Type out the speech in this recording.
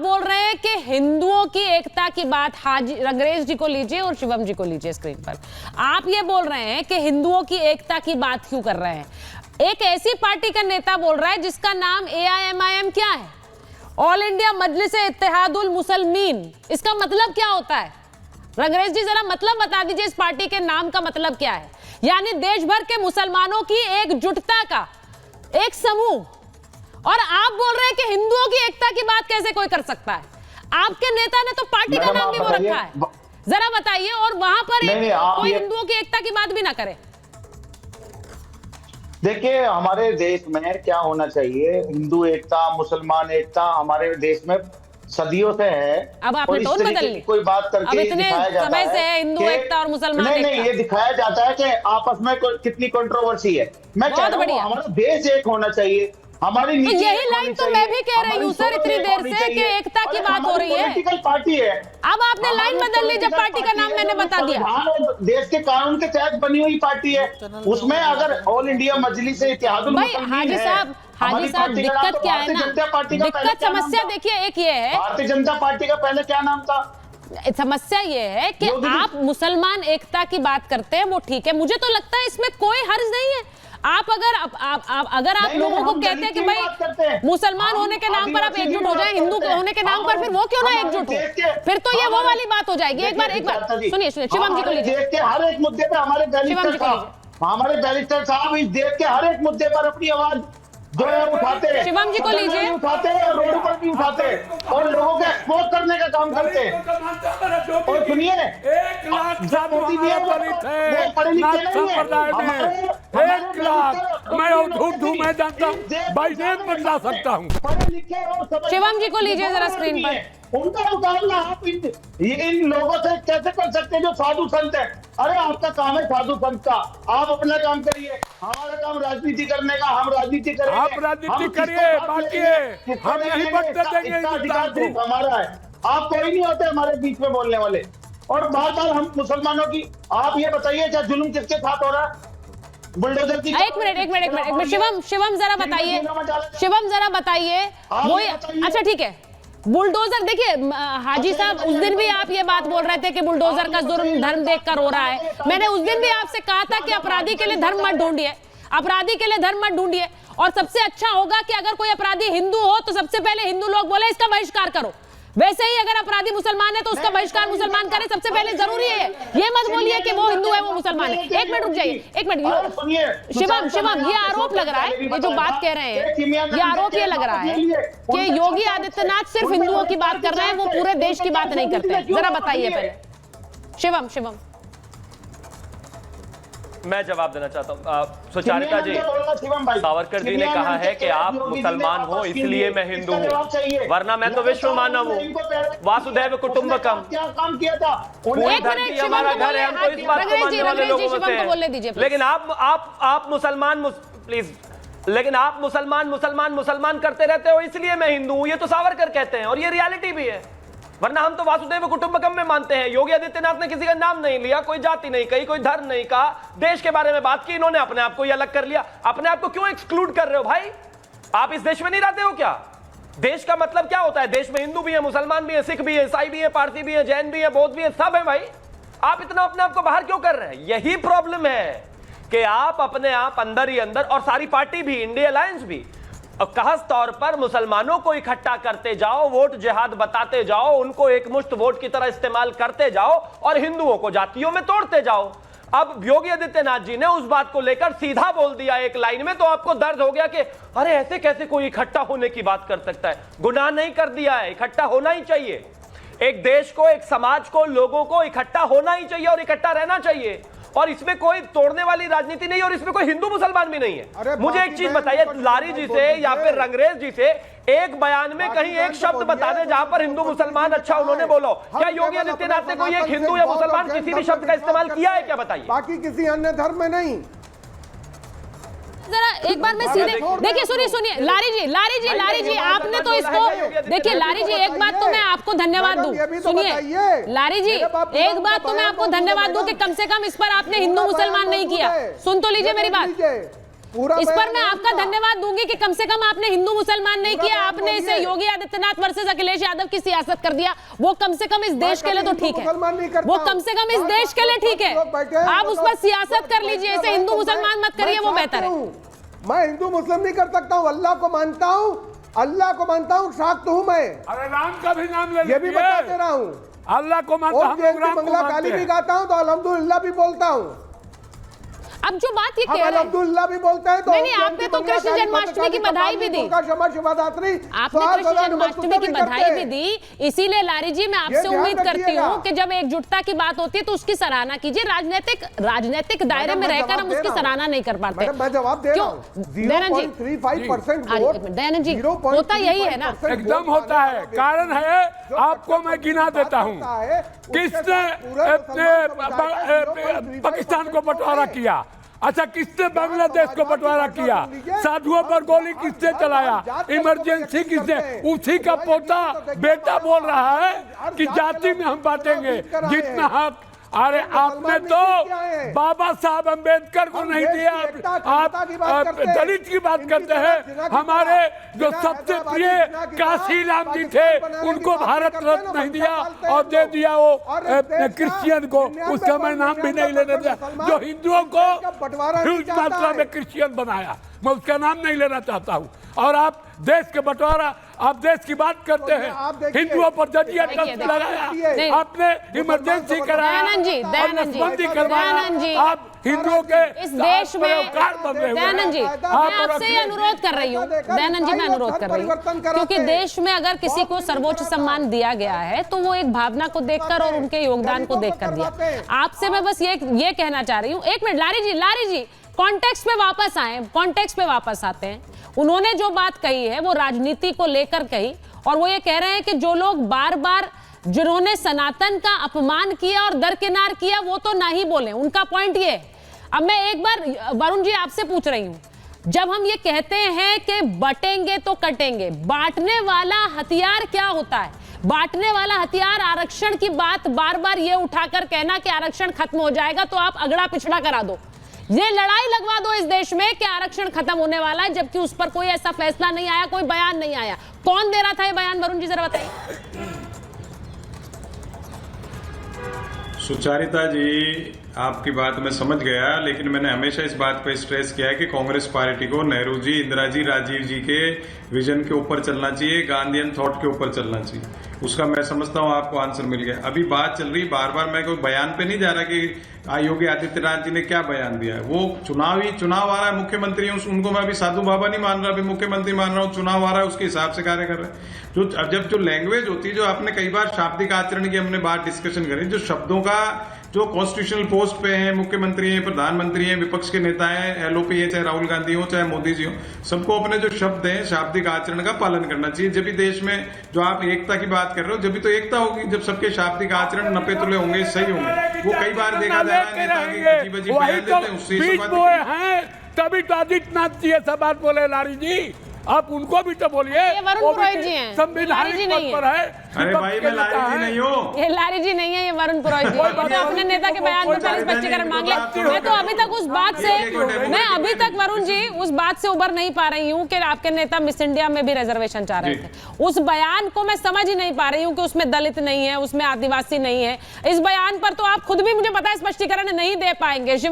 बोल रहे हैं कि हिंदुओं की एकता की बात, हाजी रंगरेज जी को लीजिए और शिवम जी को लीजिए स्क्रीन पर। आप ये बोल रहे हैं कि हिंदुओं की एकता की बात क्यों कर रहे हैं? एक ऐसी पार्टी का नेता बोल रहा है जिसका नाम AIMIM क्या है, ऑल इंडिया मजलिस इत्तेहादुल मुसलमीन। इसका मतलब क्या होता है? रंगरेज जी जरा मतलब बता दीजिए, इस पार्टी के नाम का मतलब क्या है? यानी देश भर के मुसलमानों की एकजुटता का एक समूह। और आप बोल रहे हैं कि हिंदुओं की एकता की बात कैसे कोई कर सकता है? आपके नेता ने तो पार्टी का नाम भी वो रखा है। जरा बताइए, और वहां पर कोई हिंदुओं की एकता की बात भी ना करे। देखिए, हमारे देश में क्या होना चाहिए, हिंदू एकता, मुसलमान एकता हमारे देश में सदियों से है। अब आपने टोन बदल ली, कोई बात करके दिखाया जाता समय से है हिंदू एकता और मुसलमान एकता। नहीं, ये दिखाया जाता है कि आपस में कितनी कंट्रोवर्सी है। मैं कह रहा हूं हमारा देश एक होना चाहिए, हमारी नीति। तो यही लाइन तो मैं भी कह रही हूँ सर इतनी देर से कि एकता की बात हो रही है। पॉलिटिकल पार्टी है। अब आपने लाइन बदल ली जब पार्टी का नाम मैंने बता दिया। देश के कानून के तहत बनी हुई पार्टी है, उसमें अगर ऑल इंडिया मजलिस इत्तेहादुल मुसलमीन है। हाजी साहब दिक्कत क्या है ना, दिक्कत समस्या देखिए एक ये है, भारतीय जनता पार्टी का पहले क्या नाम था? समस्या ये है कि आप मुसलमान एकता की बात करते हैं, वो ठीक है, मुझे तो लगता है इसमें कोई हर्ज नहीं है। आप अगर आप लोगों को कहते हैं कि भाई मुसलमान होने के नाम पर आप एकजुट हो जाएं, हिंदू होने के नाम पर फिर वो क्यों ना एकजुट हो? फिर तो ये वो वाली बात हो जाएगी। एक बार सुनिए शिवम जी को लीजिए। देश के हर एक मुद्दे पर हमारे बैरिस्टर साहब इस देश के हर एक मुद्दे पर अपनी आवाज जो है उठाते हैं। शिवम जी को लीजिए। उठाते हैं और रोड पर भी उठाते हैं और लोगों को एक्सपोज करने का काम करते हैं। और सुनिए, 1 लाख मोदी जी दलित है, मैं झूठ हूँ, मैं जानता हूँ, भाई देश बदला सकता हूँ। शिवम जी को लीजिए जरा स्क्रीन पर। उनका मुकाबला आप इन लोगों से कैसे कर सकते हैं जो साधु संत है? अरे आपका काम है साधु संत का, आप अपना काम करिए, हमारा काम राजनीति करने का, हम राजनीति करेंगे। आप राजनीति करिए, बाकी हम यही बदले देंगे। अधिकार सिर्फ हमारा है, आप कोई नहीं होते हमारे बीच में बोलने वाले। और बार बार हम मुसलमानों की, आप ये बताइए क्या जुल्म किसके साथ हो रहा है? बुलडोजर की। एक मिनट शिवम जरा बताइए, शिवम जरा बताइए वो। अच्छा ठीक है, बुलडोजर देखिए हाजी साहब, उस दिन भी आप ये बात बोल रहे थे कि बुलडोजर का जुर्म धर्म देखकर हो रहा है। मैंने उस दिन भी आपसे कहा था कि अपराधी के लिए धर्म मत ढूंढिए, अपराधी के लिए धर्म मत ढूंढिए। और सबसे अच्छा होगा कि अगर कोई अपराधी हिंदू हो तो सबसे पहले हिंदू लोग बोले इसका बहिष्कार करो। वैसे ही अगर अपराधी मुसलमान है तो उसका बहिष्कार मुसलमान करे, सबसे पहले जरूरी है। ये मत बोलिए कि वो हिंदू है वो मुसलमान है। एक मिनट रुक जाइए, एक मिनट। शिवम ये आरोप लग रहा है, ये जो बात कह रहे हैं, ये आरोप ये लग रहा है कि योगी आदित्यनाथ सिर्फ हिंदुओं की बात कर रहे हैं, वो पूरे देश की बात नहीं करते। जरा बताइए पहले शिवम। मैं जवाब देना चाहता हूँ। सुचारिता जी, सावरकर जी ने कहा है कि आप मुसलमान हो इसलिए मैं हिंदू हूँ, वरना मैं तो विश्व मानव हूँ। वासुदेव कुटुंबकम, पूरी धरती हमारा घर है, हम तो इस बात को मानने वाले लोगों में से हैं। लेकिन आप मुसलमान प्लीज, लेकिन आप मुसलमान करते रहते हो इसलिए मैं हिंदू हूँ, ये तो सावरकर कहते हैं और ये रियलिटी भी है। वरना हम तो वासुदेव कुटुंबकम में मानते हैं। योगी आदित्यनाथ ने किसी का नाम नहीं लिया, कोई जाति नहीं कही, कोई धर्म नहीं कहा, देश के बारे में बात की, इन्होंने अपने आप को ही अलग कर लिया। अपने आप को क्यों एक्सक्लूड कर रहे हो भाई? आप इस देश में नहीं रहते हो क्या? देश का मतलब क्या होता है? देश में हिंदू भी है, मुसलमान भी है, सिख भी है, ईसाई भी है, पारसी भी है, जैन भी है, बौद्ध भी है, सब है भाई। आप इतना अपने आप को बाहर क्यों कर रहे हैं? यही प्रॉब्लम है कि आप अपने आप अंदर ही अंदर, और सारी पार्टी भी, इंडिया अलायंस भी, खास तौर पर मुसलमानों को इकट्ठा करते जाओ, वोट जिहाद बताते जाओ, उनको एक मुश्त वोट की तरह इस्तेमाल करते जाओ और हिंदुओं को जातियों में तोड़ते जाओ। अब योगी आदित्यनाथ जी ने उस बात को लेकर सीधा बोल दिया एक लाइन में, तो आपको दर्द हो गया कि अरे ऐसे कैसे कोई इकट्ठा होने की बात कर सकता है। गुनाह नहीं कर दिया है, इकट्ठा होना ही चाहिए। एक देश को, एक समाज को, लोगों को इकट्ठा होना ही चाहिए और इकट्ठा रहना चाहिए। और इसमें कोई तोड़ने वाली राजनीति नहीं, और इसमें कोई हिंदू मुसलमान भी नहीं है। मुझे एक चीज बताइए, लारी जी से या फिर रंगरेज जी से एक बयान में कहीं एक शब्द बता दे जहां पर हिंदू मुसलमान अच्छा उन्होंने बोलो। क्या योगी आदित्यनाथ ने कोई एक हिंदू या मुसलमान किसी भी शब्द का इस्तेमाल किया है क्या? बताइए। बाकी किसी अन्य धर्म में नहीं। जरा एक बार मैं सीधे देखिए, सुनिए लारी जी आपने तो इसको देखिए। लारी जी एक बात तो मैं आपको धन्यवाद दूं, सुनिए लारी जी एक बात तो मैं आपको धन्यवाद दूं कि कम से कम इस पर आपने हिंदू मुसलमान नहीं किया। सुन तो लीजिए मेरी बात, पूरा इस पर बयान मैं है आपका उनका। धन्यवाद दूंगी कि कम से कम आपने हिंदू मुसलमान नहीं पूरा किया, बयान आपने इसे बोलिए। योगी आदित्यनाथ वर्सेस अखिलेश यादव की सियासत कर दिया। वो कम से कम इस देश के लिए तो हिंदू ठीक है, मुसलमान नहीं करता वो हूं। कम से कम इस बात देश के लिए ठीक है। लोग बैठे हैं, आप वो उस तो- पर सियासत कर लीजिए, बैठे इसे हैं, हिंदू तो मुसलमान मत करिए, वो मैं बेहतर है। हूं। मैं हिंदू मुस्लिम नहीं कर सकता हूँ, अल्लाह को मानता हूँ, अल्लाह को मानता हूँ, शाक्त हूँ मैं, अरे राम का भी नाम ले ये भी बता दे लीजिए। रहा हूँ। अल्लाह को मानता, और हम लोग राम को मंगला गाली मानते भी हैं। गाता हूँ तो अल्हम्दुलिल्लाह भी बोलता हूँ। अब जो बात ये हम कह रहे हैं, अल्हम्दुलिल्लाह भी बोलते हैं तो नहीं, आपने तो कृष्ण जन्माष्टमी की बधाई भी दी। आपने आपने कृष्ण जन्माष्टमी की बधाई भी दी, इसीलिए लारी जी मैं आपसे ध्यान उम्मीद करती रखिएगा। हूँ कि जब एकजुटता की बात होती है तो उसकी सराहना कीजिए। राजनीतिक दायरे में रहकर हम उसकी सराहना नहीं कर पाते। मैं जवाब दे रहा हूँ। दयानंद जी, 0.35% हाँ, वोट, दयानंद जी, 0.35% होता यही है ना। वोट एकदम होता पाने है। वाला कारण व्यक्ति है, जो आपको मैं गिना देता हूं। किसने पाकिस्तान को बंटवारा किया? अच्छा, किसने बांग्लादेश को बंटवारा किया? साधुओं पर गोली किसने चलाया? इमरजेंसी किसने? उसी का पोता बेटा बोल रहा है कि जाति में हम बांटेंगे जितना हक। अरे आपने तो बाबा साहब अंबेडकर को नहीं दिया, आप दलित की बात करते हैं। हमारे जो सबसे प्रिय काशी राम जी थे उनको भारत रत्न नहीं दिया और दे दिया वो क्रिश्चियन को, उसका मैं नाम भी नहीं लेने दिया। जो हिंदुओं को ह्यूज मात्रा में क्रिश्चियन बनाया, मैं उसका नाम नहीं लेना चाहता हूँ। और आप देश के बंटवारा, आप देश की बात करते हैं, हिंदुओं पर जजिया टैक्स लगाया, आपने इमरजेंसी कराया, दयानंद जी, नसबंदी करवाया, दयानंद जी, आप हिंदुओं के इस देश में कार बन रहे हो। दयानंद जी, मैं आपसे ये अनुरोध कर रही हूँ, दयानंद जी मैं अनुरोध कर रही हूँ, क्योंकि देश में अगर किसी को सर्वोच्च सम्मान दिया गया है तो वो एक भावना को देखकर और उनके योगदान को देखकर दिया। आपसे मैं बस ये कहना चाह रही हूँ। एक मिनट लारी जी, कॉन्टेक्स्ट पे वापस आए, कॉन्टेक्स्ट पे वापस आते हैं। उन्होंने जो बात कही है वो राजनीति को लेकर कही, और वो ये कह रहे हैं कि जो लोग बार बार जिन्होंने सनातन का अपमान किया और दरकिनार किया वो तो ना ही बोले, उनका पॉइंट ये। अब मैं एक बार वरुण जी आपसे पूछ रही हूं, जब हम ये कहते हैं कि बटेंगे तो कटेंगे, बांटने वाला हथियार क्या होता है? बांटने वाला हथियार आरक्षण की बात बार बार ये उठाकर कहना कि आरक्षण खत्म हो जाएगा तो आप अगड़ा पिछड़ा करा दो, ये लड़ाई लगवा दो इस देश में कि आरक्षण खत्म होने वाला है, जबकि उस पर कोई ऐसा फैसला नहीं आया, कोई बयान नहीं आया। कौन दे रहा था ये बयान, वरुण जी जरा बताइए। सुचारिता जी, आपकी बात मैं समझ गया, लेकिन मैंने हमेशा इस बात पे स्ट्रेस किया है कि कांग्रेस पार्टी को नेहरू जी, इंदिरा जी, राजीव जी के विजन के ऊपर चलना चाहिए, गांधीयन थॉट के ऊपर चलना चाहिए। उसका मैं समझता हूँ आपको आंसर मिल गया। अभी बात चल रही, बार बार मैं कोई बयान पे नहीं जा रहा कि योगी आदित्यनाथ जी ने क्या बयान दिया है। वो चुनाव आ रहा है, मुख्यमंत्री है, उनको मैं अभी साधु बाबा नहीं मान रहा, अभी मुख्यमंत्री मान रहा हूँ। चुनाव आ रहा है, उसके हिसाब से कार्य कर रहे हैं। जब जो लैंग्वेज होती है, जो आपने कई बार शाब्दिक आचरण की हमने बात डिस्कशन करी, जो शब्दों का जो कॉन्स्टिट्यूशनल पोस्ट पे हैं, मुख्यमंत्री हैं, प्रधानमंत्री हैं, विपक्ष के नेता हैं, एलओपी है, चाहे राहुल गांधी हो, चाहे मोदी जी हो, सबको अपने जो शब्द हैं शाब्दिक आचरण का पालन करना चाहिए। जब भी देश में जो आप एकता की बात कर रहे हो, जब भी तो एकता होगी जब सबके शाब्दिक आचरण नपे तुले होंगे, सही होंगे। वो कई बार देखा जा रहा है नेता की अजीब अजीब बयान देते हैं, उससे तभी तो आदित्यनाथ जी ऐसा बात बोले। लारी जी, आप उनको भी तो बोलिए, वरुण पुरोहित जी हैं, संविधानिक पद पर है। अरे भाई, मैं लारी जी नहीं हूँ, ये लारी जी नहीं है, ये वरुण पुरोहित जी है। मैं अपने नेता के बयान पर पहले स्पष्टीकरण मांग ले। मैं तो अभी तक उस बात से, मैं अभी तक वरुण जी उस बात से उबर नहीं पा रही हूँ कि आपके नेता मिस इंडिया में भी रिजर्वेशन चाह रहे थे। उस बयान को मैं समझ ही नहीं पा रही हूँ कि उसमें दलित नहीं है, उसमें आदिवासी नहीं है। इस बयान पर तो आप खुद भी, मुझे पता है, स्पष्टीकरण नहीं दे पाएंगे।